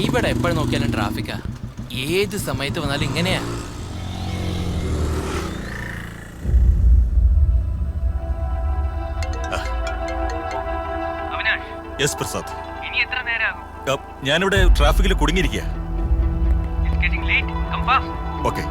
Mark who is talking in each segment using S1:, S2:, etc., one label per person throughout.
S1: ഇവിടെ എപ്പോഴും നോക്കിയാലും ട്രാഫിക്കാ. ഏത് സമയത്ത് വന്നാലും ഇങ്ങനെയാ.
S2: യെസ് പ്രസാദ്, ഞാനിവിടെ ട്രാഫിക്കിൽ കുടുങ്ങിയിരിക്കുക. ഓക്കെ.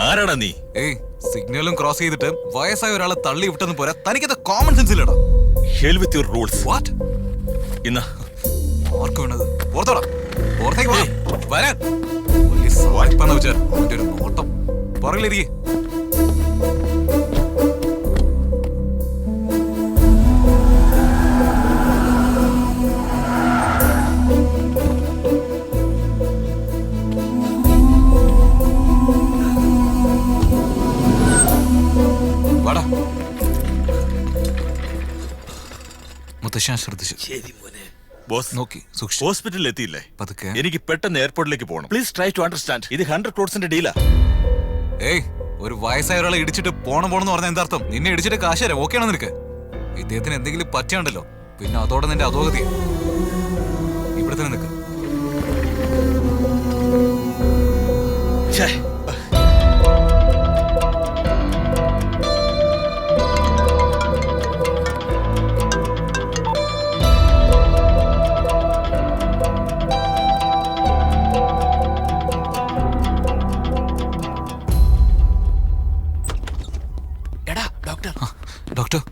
S2: ആരാടാ നീ?
S3: സിഗ്നലും ക്രോസ് ചെയ്തിട്ട് വയസ്സായ ഒരാളെ തള്ളി വിട്ടെന്ന് പോരാ, തനിക്കത് കോമൺ സെൻസ് ഇല്ലടാ.
S2: Hell with your rules.
S3: What?
S2: ഇന്നാ
S3: ആർക്ക് വേണ്ടത്? പുറത്തോടാ, പുറത്തേക്ക് വരാൻ. വലിയ സായിപ്പാന്ന് വെച്ചാൽ അവന്റെ ഒരു നോട്ടം. പുറകിലിരിക്കേ.
S2: ഹോസ്പിറ്റലിൽ എത്തിയില്ലേ? എനിക്ക് പെട്ടെന്ന് എയർപോർട്ടിലേക്ക് പോകണം. Please try to understand. ഇത് 100 crores ഡീലാ.
S3: ഒരു വയസ്സായ ഒരാളെ ഇടിച്ചിട്ട് പോണെന്ന് പറഞ്ഞ എന്താർത്ഥം? നിന്നെ ഇടിച്ചിട്ട് കാശ് തരാം, ഓക്കെ ആണോ നിനക്ക്? ഇദ്ദേഹത്തിന് എന്തെങ്കിലും പറ്റിയാണ്ടല്ലോ, പിന്നെ അതോടെ നിന്റെ അധോഗതി. ഇവിടെ തന്നെ നിൽക്ക്.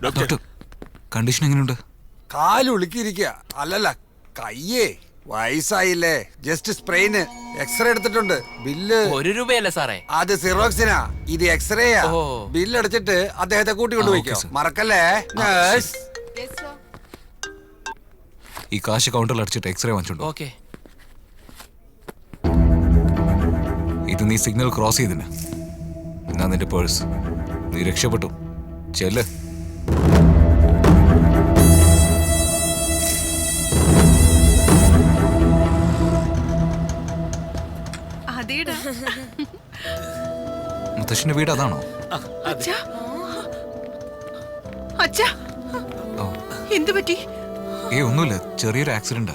S3: ഡോക്ടർ, കണ്ടീഷൻ എങ്ങനെയുണ്ട്?
S4: കാലുളുക്കിയിരിക്കുക. അല്ലല്ല, കയ്യേ. വയസ്സായില്ലേ, ജസ്റ്റ് സ്പ്രെയിന്. എക്സ്റേ എടുത്തിട്ടുണ്ട്. ബില്ല്
S1: 1 രൂപയല്ലേ സാറേ?
S4: അത് സിറോക്സിനാ, ഇത് എക്സ്റേയാ. ബില്ല് അടിച്ചിട്ട് അദ്ദേഹത്തെ കൂട്ടി കൊണ്ടുപോയിക്കോ. മറക്കല്ലേ.
S3: ഈ കാശ് കൗണ്ടറിൽ അടിച്ചിട്ട് എക്സ്റേ വാങ്ങിച്ചോണ്ടോ.
S1: ഓക്കെ.
S3: ഇത് നീ സിഗ്നൽ ക്രോസ് ചെയ്തിന്. എന്നാ നിന്റെ പേഴ്സ്. നീ രക്ഷപ്പെട്ടു. ചെല്ല്. മുത്തശ്ശിന്റെ വീട് അതാണോ?
S5: എന്ത് പറ്റി?
S3: ഒന്നുമില്ല, ചെറിയൊരു ആക്സിഡന്റ്.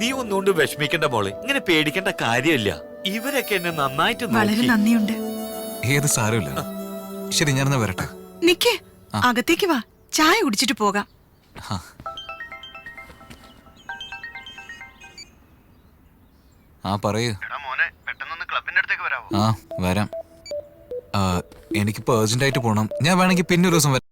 S6: നീ ഒന്നുകൊണ്ട് വിഷമിക്കണ്ട മോളെ, ഇങ്ങനെ പേടിക്കേണ്ട കാര്യമില്ല. ഇവരൊക്കെ എന്നെ നന്നായിട്ട്
S5: വളരെ നന്ദിയുണ്ട്.
S3: ഏത് സാരമില്ല. ശരി, ഞാനെന്നാ വരട്ടെ.
S5: നിക്കേ, അകത്തേക്ക് വാ, ചായ കുടിച്ചിട്ട് പോകാം.
S3: പറയൂ. വരാം. എനിക്കിപ്പോ അർജന്റ് ആയിട്ട് പോണം. ഞാൻ വേണമെങ്കിൽ പിന്നെ ഒരു ദിവസം വരാം.